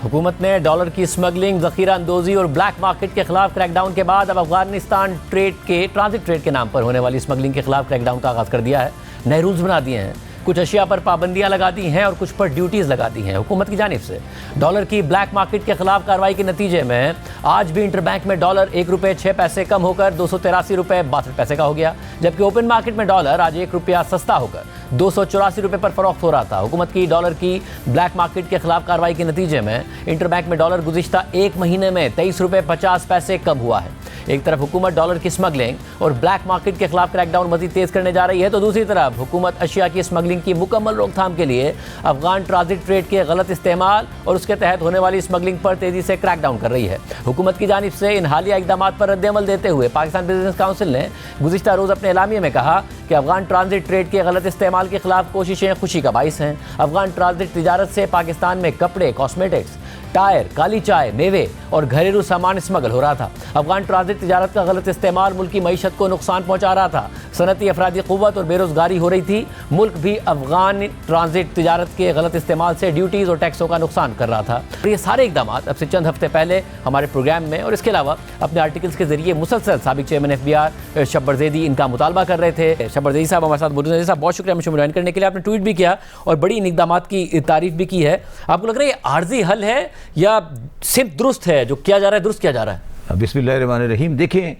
हुकूमत ने डॉलर की स्मगलिंग, जखीरा अंदोजी और ब्लैक मार्केट के खिलाफ क्रैकडाउन के बाद अब अफगानिस्तान ट्रांजिट ट्रेड के नाम पर होने वाली स्मगलिंग के खिलाफ क्रैकडाउन का आगाज़ कर दिया है। नए रूल्स बना दिए हैं, कुछ अशिया पर पाबंदियां लगा दी हैं और कुछ पर ड्यूटीज़ लगा दी हैं हुकूमत की जानिब से। डॉलर की ब्लैक मार्केट के खिलाफ कार्रवाई के नतीजे में आज भी इंटरबैंक में डॉलर 1 रुपये 6 पैसे कम होकर 283 रुपये 62 पैसे का हो गया, जबकि ओपन मार्केट में डॉलर आज 1 रुपया सस्ता होकर 284 रुपये पर फरोख्त हो रहा था। हुकूमत की डॉलर की ब्लैक मार्केट के खिलाफ कार्रवाई के नतीजे में इंटरबैंक में डॉलर गुज़िश्ता एक महीने में 23 रुपये 50 पैसे कम हुआ है। एक तरफ हुकूमत डॉलर की स्मगलिंग और ब्लैक मार्केट के खिलाफ क्रैकडाउन मजीद तेज करने जा रही है, तो दूसरी तरफ हुकूमत अशिया की स्मगलिंग की मुकम्मल रोकथाम के लिए अफगान ट्रांजिट ट्रेड के गलत इस्तेमाल और उसके तहत होने वाली स्मगलिंग पर तेजी से क्रैकडाउन कर रही है। हुकूमत की जानिब से इन हालिया इकदाम पर रद्द-ए-अमल देते हुए पाकिस्तान बिजनेस काउंसिल ने गुज़िश्ता रोज़ अपने एलामिया में कहा कि अफगान ट्रांजिट ट्रेड के गलत इस्तेमाल के खिलाफ कोशिशें खुशी का बाइस हैं। अफगान ट्रांजिट तिजारत से पाकिस्तान में कपड़े, कॉस्मेटिक्स, टायर, काली चाय, मेवे और घरेलू सामान स्मगल हो रहा था। अफगान ट्रांजिट तिजारत का गलत इस्तेमाल मुल्क की मईशत को नुकसान पहुंचा रहा था। सनती अफरादी क़ुव्वत और बेरोज़गारी हो रही थी। मुल्क भी अफगान ट्रांजिट तिजारत के गलत इस्तेमाल से ड्यूटीज़ और टैक्सों का नुकसान कर रहा था। ये सारे इकदाम अब से चंद हफ्ते पहले हमारे प्रोग्राम में और इसके अलावा अपने आर्टिकल्स के जरिए मुसलसल साबिक चेयरमैन FBR शब्बर ज़ैदी इनका मुतालबा कर रहे थे। शब्बर ज़ैदी साहब हमारे साथ मौजूद हैं। साहब बहुत शुक्रिया मुझे ज्वाइन करने के लिए। आपने ट्वीट भी किया और बड़ी इन इकदाम की तारीफ भी की है। आपको लग रहा है ये आर्जी हल है या सिर्फ दुरुस्त है, जो किया जा रहा है दुरुस्त किया जा रहा है? बिस्मिल्लाहिर्रहमानिर्रहीम। देखें,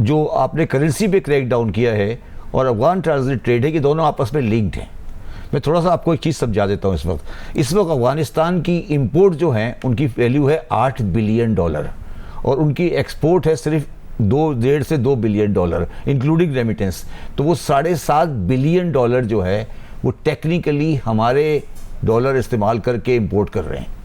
जो आपने करेंसी पे क्रैक डाउन किया है और अफगान ट्रांजिट ट्रेड है कि दोनों आपस में लिंक्ड हैं। मैं थोड़ा सा आपको एक चीज़ समझा देता हूँ। इस वक्त अफगानिस्तान की इंपोर्ट जो है उनकी वैल्यू है $8 बिलियन और उनकी एक्सपोर्ट है सिर्फ 1.5 से 2 बिलियन डॉलर इंक्लूडिंग रेमिटेंस। तो वो $7.5 बिलियन जो है वो टेक्निकली हमारे डॉलर इस्तेमाल करके इंपोर्ट कर रहे हैं।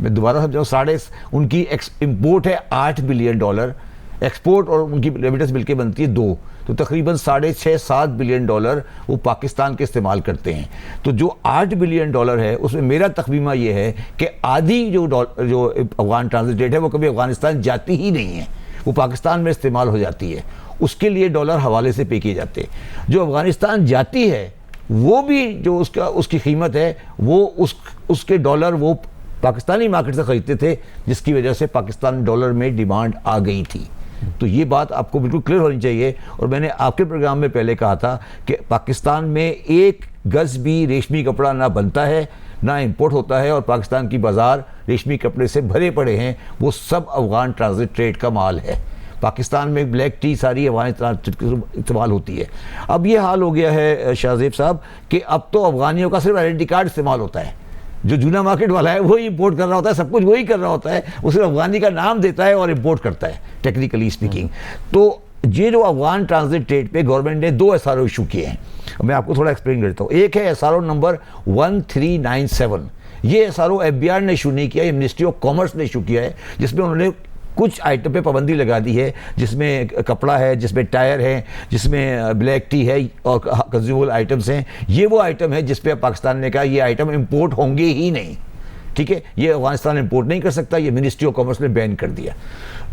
मैं दोबारा समझाऊँ, उनकी इंपोर्ट है $8 बिलियन, एक्सपोर्ट और उनकी रेमिटेंस मिलके बनती है 2, तो तकरीबन 6.5-7 बिलियन डॉलर वो पाकिस्तान के इस्तेमाल करते हैं। तो जो $8 बिलियन है उसमें मेरा तखमीमा ये है कि आधी जो अफगान ट्रांजिट ट्रेड है वो कभी अफगानिस्तान जाती ही नहीं है, वो पाकिस्तान में इस्तेमाल हो जाती है। उसके लिए डॉलर हवाले से पे किए जाते हैं। जो अफगानिस्तान जाती है वो भी जो उसकी कीमत है वो उसके डॉलर वो पाकिस्तानी मार्केट से ख़रीदते थे, जिसकी वजह से पाकिस्तान डॉलर में डिमांड आ गई थी। तो ये बात आपको बिल्कुल क्लियर होनी चाहिए। और मैंने आपके प्रोग्राम में पहले कहा था कि पाकिस्तान में एक गज़ भी रेशमी कपड़ा ना बनता है ना इंपोर्ट होता है, और पाकिस्तान की बाज़ार रेशमी कपड़े से भरे पड़े हैं। वो सब अफगान ट्रांजिट ट्रेड का माल है। पाकिस्तान में ब्लैक टी सारी अफगान इस्तेमाल होती है। अब ये हाल हो गया है शाहजेब साहब कि अब तो अफगानियों का सिर्फ आइडेंटिटी कार्ड इस्तेमाल होता है। जो जूना मार्केट वाला है वही इंपोर्ट कर रहा होता है, सब कुछ वही कर रहा होता है, वो सिर्फ अफगानी का नाम देता है और इंपोर्ट करता है टेक्निकली स्पीकिंग। तो ये जो अफगान ट्रांजिट ट्रेड पे गवर्नमेंट ने 2 SRO इशू किए हैं, मैं आपको थोड़ा एक्सप्लेन करता हूँ। एक है SRO नंबर 1397। ये SRO FBR ने इशू नहीं किया, ये मिनिस्ट्री ऑफ कॉमर्स ने इशू किया है, जिसमें उन्होंने कुछ आइटम पे पाबंदी लगा दी है, जिसमें कपड़ा है, जिसमें टायर है, जिसमें ब्लैक टी है और कंज्यूमेबल आइटम्स हैं। ये वो आइटम है जिस पे पाकिस्तान ने कहा ये आइटम इंपोर्ट होंगे ही नहीं, ठीक है, ये अफगानिस्तान इंपोर्ट नहीं कर सकता, ये मिनिस्ट्री ऑफ कॉमर्स ने बैन कर दिया।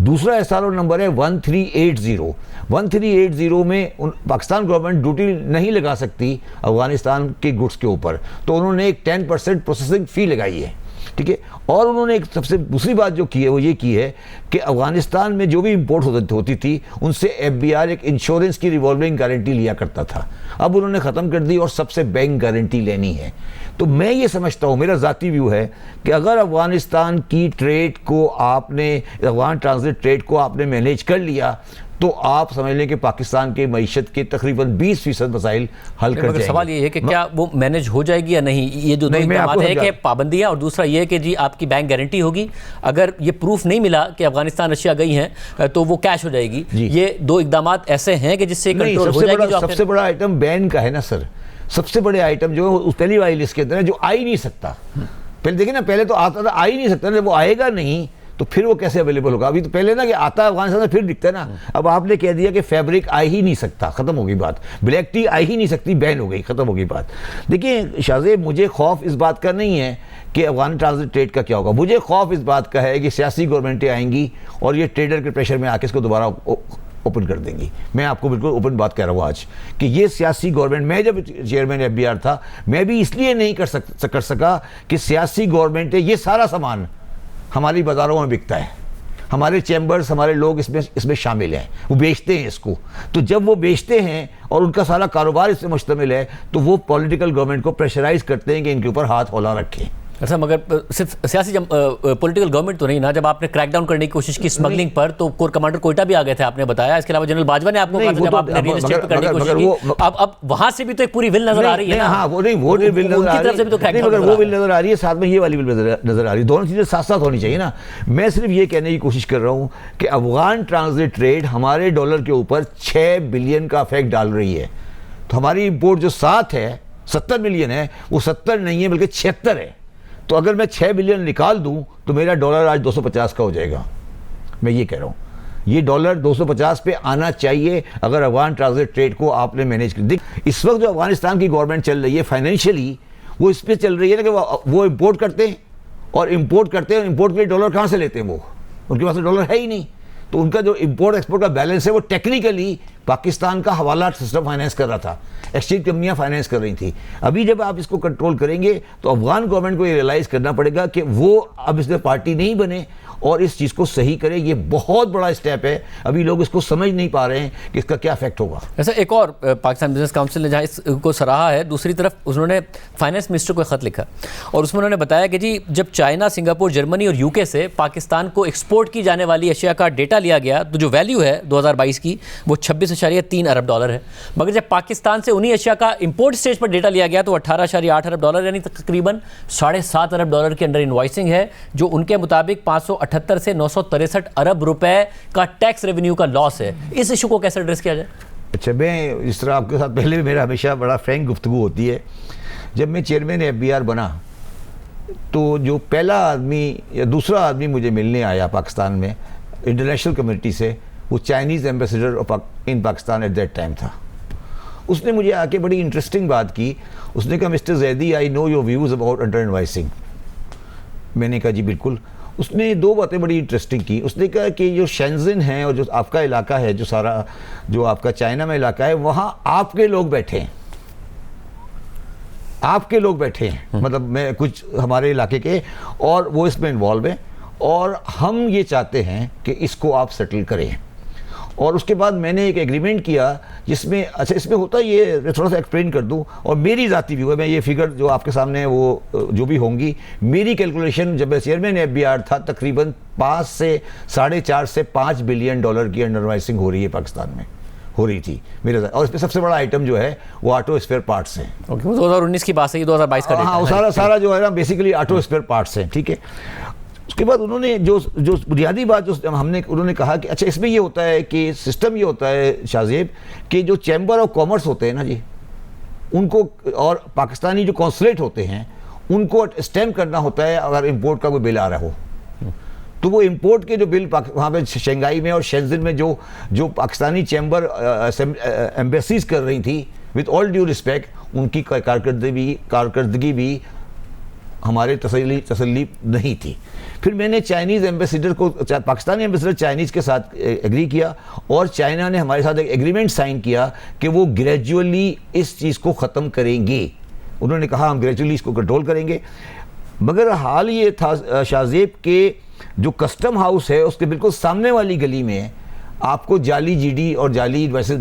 दूसरा SRO नंबर है 1380। 1380 में पाकिस्तान गवर्नमेंट ड्यूटी नहीं लगा सकती अफगानिस्तान के गुड्स के ऊपर, तो उन्होंने एक 10% प्रोसेसिंग फ़ी लगाई है, ठीक है। और उन्होंने एक सबसे दूसरी बात जो की है वो ये की है कि अफगानिस्तान में जो भी इंपोर्ट होती थी उनसे FBR एक इंश्योरेंस की रिवॉल्विंग गारंटी लिया करता था। अब उन्होंने ख़त्म कर दी और सबसे बैंक गारंटी लेनी है। तो मैं ये समझता हूँ, मेरा ज़ाती व्यू है कि अगर अफगानिस्तान की ट्रेड को अफगान ट्रांजिट ट्रेड को आपने मैनेज कर लिया तो आप समझ लें कि पाकिस्तान के मईशत के तकरीबन 20% मसाइल हल कर जाएंगे। सवाल ये है कि क्या वो मैनेज हो जाएगी या नहीं? ये जो दो इक़दाम है कि पाबंदियाँ, और दूसरा ये है कि जी आपकी बैंक गारंटी होगी, अगर ये प्रूफ नहीं मिला कि अफगानिस्तान रशिया गई हैं तो वो कैश हो जाएगी। ये 2 इक़दाम ऐसे हैं कि जिससे कंट्रोल हो जाएगी। सबसे बड़ा आइटम बैन का है ना सर, सबसे बड़े आइटम जो है पहली वाली लिस्ट के अंदर है, जो आ ही नहीं सकता। पहले देखिए ना, पहले तो आता था, आ ही नहीं सकता ना, वो आएगा नहीं तो फिर वो कैसे अवेलेबल होगा? अभी तो पहले ना कि आता है अफगानिस्तान में फिर दिखता है ना। अब आपने कह दिया कि फैब्रिक आ ही नहीं सकता, ख़त्म हो गई बात। ब्लैक टी आ ही नहीं सकती, बैन हो गई, ख़त्म हो गई बात। देखिए शाहजेब, मुझे खौफ इस बात का नहीं है कि अफगान ट्रांजिट ट्रेड का क्या होगा। मुझे खौफ इस बात का है कि सियासी गवर्नमेंटें आएंगी और ये ट्रेडर के प्रेशर में आके इसको दोबारा ओपन कर देंगी। मैं आपको बिल्कुल ओपन बात कह रहा हूँ आज कि ये सियासी गवर्नमेंट, मैं जब चेयरमैन FBR था, मैं भी इसलिए नहीं कर सका कि सियासी गवर्नमेंट है, ये सारा सामान हमारी बाज़ारों में बिकता है, हमारे चैम्बर्स, हमारे लोग इसमें शामिल हैं, वो बेचते हैं इसको। तो जब वो बेचते हैं और उनका सारा कारोबार इसमें मुश्तमिल है, तो वो पॉलिटिकल गवर्नमेंट को प्रेशराइज करते हैं कि इनके ऊपर हाथ हौला रखें। अच्छा, मगर सिर्फ सियासी पॉलिटिकल गवर्नमेंट तो नहीं ना। जब आपने क्रैकडाउन करने की कोशिश की स्मगलिंग पर, तो कोर कमांडर कोयटा भी आ गए थे, आपने बताया। इसके अलावा जनरल बाजवा ने आपको कहा था जब आपने रियल एस्टेट पे करने की कोशिश की। अब वहां से भी तो एक पूरी विल नजर आ रही है ना। हाँ, वो विल नजर आ रही है, मगर वो विल नजर आ रही है, साथ में ये वाली विल नजर आ रही है। दोनों चीजें साथ साथ होनी चाहिए ना। मैं सिर्फ ये कहने की कोशिश कर रहा हूँ कि अफगान ट्रांजिट ट्रेड हमारे डॉलर के ऊपर 6 बिलियन का इफेक्ट डाल रही है। तो हमारी इंपोर्ट जो 70 मिलियन है, वो 70 नहीं है बल्कि 76 है। तो अगर मैं 6 बिलियन निकाल दूं तो मेरा डॉलर आज 250 का हो जाएगा। मैं ये कह रहा हूं, ये डॉलर 250 पे आना चाहिए अगर अफगान ट्रांजिट ट्रेड को आपने मैनेज कर। इस वक्त जो अफगानिस्तान की गवर्नमेंट चल रही है फाइनेंशियली, वो इस पे चल रही है ना कि वो इंपोर्ट करते हैं और इंपोर्ट के लिए डॉलर कहाँ से लेते हैं? वो उनके पास डॉलर है ही नहीं। तो उनका जो इंपोर्ट एक्सपोर्ट का बैलेंस है वो टेक्निकली पाकिस्तान का हवाला सिस्टम फाइनेंस कर रहा था, एक्सचेंज कंपनियां फाइनेंस कर रही थी। अभी जब आप इसको कंट्रोल करेंगे तो अफगान गवर्नमेंट को ये रियलाइज़ करना पड़ेगा कि वो अब इसमें पार्टी नहीं बने और इस चीज़ को सही करें। ये बहुत बड़ा स्टेप है, अभी लोग इसको समझ नहीं पा रहे हैं कि इसका क्या इफेक्ट होगा। ऐसा एक और पाकिस्तान बिजनेस काउंसिल ने जहाँ इसको सराहा है, दूसरी तरफ उन्होंने फाइनेंस मिनिस्टर को खत लिखा और उसमें उन्होंने बताया कि जी जब चाइना, सिंगापुर, जर्मनी और यूके से पाकिस्तान को एक्सपोर्ट की जाने वाली अशिया का डेटा लिया गया तो जो वैल्यू है 2022 की वो 26.3 अरब डॉलर है। मगर जब पाकिस्तान से उन्हीं अशिया का इंपोर्ट स्टेज पर डेटा लिया गया तो 18.8 अरब डॉलर, यानी तकरीबन 7.5 अरब डॉलर के अंडर इनवॉइसिंग है, जो उनके मुताबिक 578 से 963 अरब रुपए का टैक्स रेवेन्यू का लॉस है। इस इशू को कैसे एड्रेस किया जाए? अच्छा, मैं इस तरह आपके साथ पहले भी मेरा हमेशा बड़ा फ्रैंक गुफ्तगू होती है। जब मैं चेयरमैन FBR बना तो जो पहला आदमी या दूसरा आदमी मुझे मिलने आया पाकिस्तान में इंटरनेशनल कम्युनिटी से, वो Chinese ambassador in Pakistan at that time था। उसने मुझे आके बड़ी इंटरेस्टिंग बात की। उसने कहा, mister Zaidi, I know your views about under invoicing. मैंने कहा जी बिल्कुल। उसने 2 बातें बड़ी इंटरेस्टिंग की। उसने कहा कि जो शेंजन है और जो आपका इलाका है, जो सारा जो आपका चाइना में इलाका है, वहाँ आपके लोग बैठे हैं, आपके लोग बैठे हैं, मतलब मैं कुछ हमारे इलाके के, और वो इसमें इन्वॉल्व हैं और हम ये चाहते हैं कि इसको आप सेटल करें। और उसके बाद मैंने एक एग्रीमेंट किया जिसमें, अच्छा इसमें होता ये, मैं थोड़ा सा एक्सप्लेन कर दूं और मेरी ज़ाती व्यू है, मैं ये फिगर जो आपके सामने है वो जो भी होंगी, मेरी कैलकुलेशन जब मैं चेयरमैन FBR था तकरीबन 5 से 4.5 से 5 बिलियन डॉलर की अंडर इनवॉइसिंग हो रही है पाकिस्तान में, हो रही थी मेरे साथ। और इसमें सबसे बड़ा आइटम जो है वो ऑटो स्पेयर पार्ट्स हैं। ओके, 2019 की बात है, 2022 का डेटा। हाँ, सारा जो है ना बेसिकली ऑटो स्पेयर पार्ट्स हैं, ठीक है। उसके बाद उन्होंने जो बुनियादी बात जो उन्होंने कहा कि अच्छा इसमें ये होता है कि सिस्टम ये होता है शाहजेब कि जो चैम्बर ऑफ कॉमर्स होते हैं ना जी, उनको और पाकिस्तानी जो कॉन्सुलेट होते हैं उनको स्टैम्प करना होता है अगर इंपोर्ट का कोई बिल आ रहा हो। तो वो इंपोर्ट के जो बिल वहाँ पे शंघाई में और शेंजन में जो पाकिस्तानी चैम्बर एम्बेसीज कर रही थी, विद ऑल ड्यू रिस्पेक्ट, उनकी कारकर्दगी भी हमारे तसल्ली नहीं थी। फिर मैंने चाइनीज़ एम्बेसडर को, पाकिस्तानी एम्बेसडर चाइनीज़ के साथ एग्री किया और चाइना ने हमारे साथ एक एग्रीमेंट साइन किया कि वो ग्रेजुअली इस चीज़ को ख़त्म करेंगे। उन्होंने कहा हम ग्रेजुअली इसको कंट्रोल करेंगे। मगर हाल ये था शाहजेब के जो कस्टम हाउस है उसके बिल्कुल सामने वाली गली में आपको जाली GD और जाली इनवॉइसेस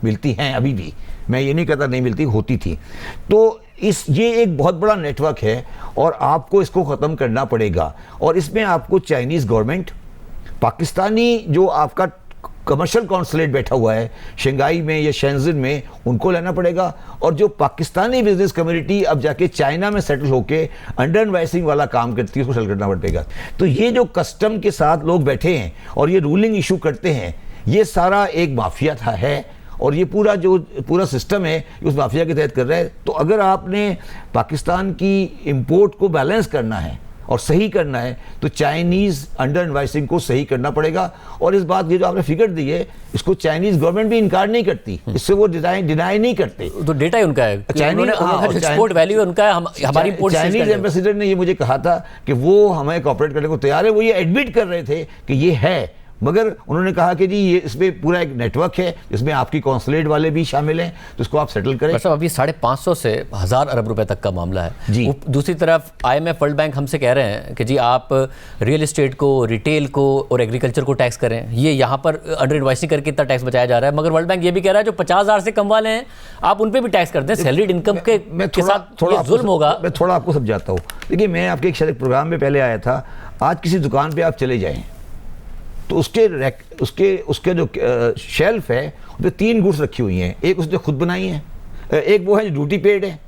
मिलती हैं अभी भी, मैं ये नहीं कहता नहीं मिलती, होती थी। तो ये एक बहुत बड़ा नेटवर्क है और आपको इसको ख़त्म करना पड़ेगा। और इसमें आपको चाइनीज़ गवर्नमेंट, पाकिस्तानी जो आपका कमर्शियल कॉन्सुलेट बैठा हुआ है शंघाई में या शेंजन में, उनको लेना पड़ेगा। और जो पाकिस्तानी बिजनेस कम्युनिटी अब जाके चाइना में सेटल होके अंडर इनवॉइसिंग वाला काम करती है, उसको सेटल करना पड़ेगा। तो ये जो कस्टम के साथ लोग बैठे हैं और ये रूलिंग इशू करते हैं, ये सारा एक माफिया था है और ये पूरा सिस्टम है उस माफिया के तहत कर रहा है। तो अगर आपने पाकिस्तान की इंपोर्ट को बैलेंस करना है और सही करना है तो चाइनीज़ अंडर इनवॉइसिंग को सही करना पड़ेगा। और इस बात ये जो आपने फिगर दी है इसको चाइनीज़ गवर्नमेंट भी इनकार नहीं करती, इससे वो डिनाई नहीं करते। तो डेटा ही उनका है, चाइनीज़ एक्सपोर्ट वैल्यू उनका है, हमारी इंपोर्ट। चाइनीज़ एम्बेसडर ने ये मुझे कहा था कि वो हमें कोऑपरेट करने को तैयार है, वो ये एडमिट कर रहे थे कि ये है, मगर उन्होंने कहा कि जी ये इसमें पूरा एक नेटवर्क है, इसमें आपकी कॉन्सुलेट वाले भी शामिल हैं, तो इसको आप सेटल करें। मतलब अभी 550 से 1000 अरब रुपए तक का मामला है जी। दूसरी तरफ IMF वर्ल्ड बैंक हमसे कह रहे हैं कि जी आप रियल एस्टेट को, रिटेल को और एग्रीकल्चर को टैक्स करें, ये यहाँ पर अंडर इन्वाइसिंग करके इतना टैक्स बचाया जा रहा है। मगर वर्ल्ड बैंक ये भी कह रहा है जो 50,000 से कम वाले हैं आप उन पे भी टैक्स कर दें, सैलरीड इनकम के साथ ये जुल्म होगा। मैं थोड़ा आपको समझाता हूँ। देखिए, मैं आपके एक प्रोग्राम में पहले आया था, आज किसी दुकान पे आप चले जाएं तो उसके जो शेल्फ है उस पर 3 गुड्स रखी हुई हैं। एक उसने खुद बनाई है, एक वो है जो ड्यूटी पेड है,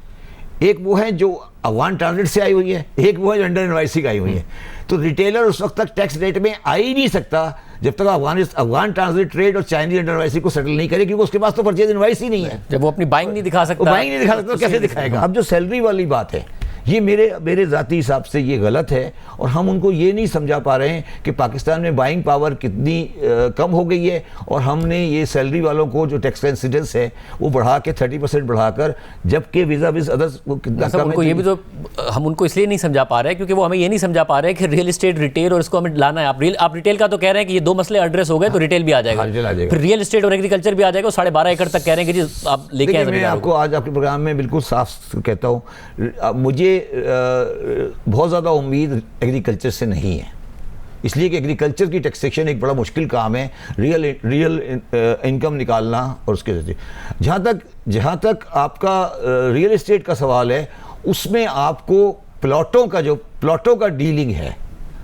एक वो है जो अफगान ट्रांजिट से आई हुई है, एक वो है जो अंडर इनवाइसिंग आई हुई है। तो रिटेलर उस वक्त तक टैक्स रेट में आ ही नहीं सकता जब तक अफगान ट्रांजिट ट्रेड और चाइनीज अंडर इनवाइसिंग को सेटल नहीं करे, क्योंकि उसके पास तो परचेज इनवाइस ही नहीं है। जब वो अपनी बाइंग नहीं दिखा सकता, तो कैसे दिखाएगा? अब जो सैलरी वाली बात है, ये मेरे ज़ाती हिसाब से ये गलत है, और हम उनको ये नहीं समझा पा रहे हैं कि पाकिस्तान में बाइंग पावर कितनी कम हो गई है, और हमने ये सैलरी वालों को जो टैक्स का इंसिडेंस है वो बढ़ा के 30% बढ़ाकर, जबकि वीजा विज अदर्स वो कितना कम उनको है। ये भी तो हम उनको इसलिए नहीं समझा पा रहे हैं क्योंकि वो हमें ये नहीं समझा पा रहे हैं कि रियल एस्टेट, रिटेल और इसको हमें लाना है। आप रिटेल का तो कह रहे हैं कि ये 2 मसले एड्रेस हो गए तो रिटेल भी आ जाएगा, फिर रियल एस्टेट और एग्रीकल्चर भी आ जाएगा। 12.5 एकड़ तक कह रहे हैं कि जी आप लेके आए। मैं आपको आज आपके प्रोग्राम में बिल्कुल साफ कहता हूँ, मुझे बहुत ज़्यादा उम्मीद एग्रीकल्चर से नहीं है, इसलिए कि एग्रीकल्चर की टैक्सेशन एक बड़ा मुश्किल काम है, रियल इनकम निकालना। और उसके जहाँ तक आपका रियल एस्टेट का सवाल है, उसमें आपको प्लॉटों का डीलिंग है,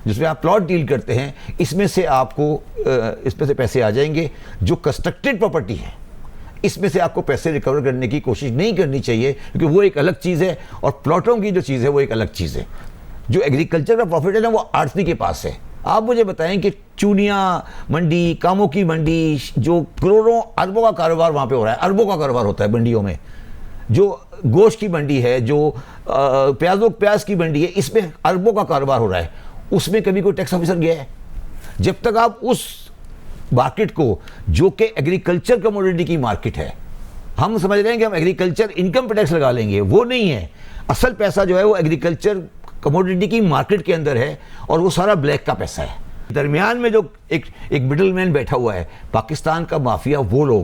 जिसमें आप प्लॉट डील करते हैं, इसमें से पैसे आ जाएंगे। जो कंस्ट्रक्टेड प्रॉपर्टी है, इसमें से आपको पैसे रिकवर करने की कोशिश नहीं करनी चाहिए, क्योंकि वो एक अलग चीज़ है, और प्लॉटों की जो चीज़ है वो एक अलग चीज़ है। जो एग्रीकल्चर का प्रॉफिट है ना, वो आढ़ती के पास है। आप मुझे बताएं कि चूनिया मंडी, कामों की मंडी, जो करोड़ों अरबों का कारोबार वहाँ पे हो रहा है, अरबों का कारोबार होता है मंडियों में। जो गोश्त की मंडी है, जो प्याज की मंडी है, इसमें अरबों का कारोबार हो रहा है, उसमें कभी कोई टैक्स ऑफिसर गया है? जब तक आप उस मार्केट को, जो कि एग्रीकल्चर कमोडिटी की मार्केट है, हम समझ रहे हैं कि हम एग्रीकल्चर इनकम पर टैक्स लगा लेंगे, वो नहीं है। असल पैसा जो है वो एग्रीकल्चर कमोडिटी की मार्केट के अंदर है, और वो सारा ब्लैक का पैसा है। दरमियान में जो एक मिडल मैन बैठा हुआ है, पाकिस्तान का माफिया वो लोग हैं।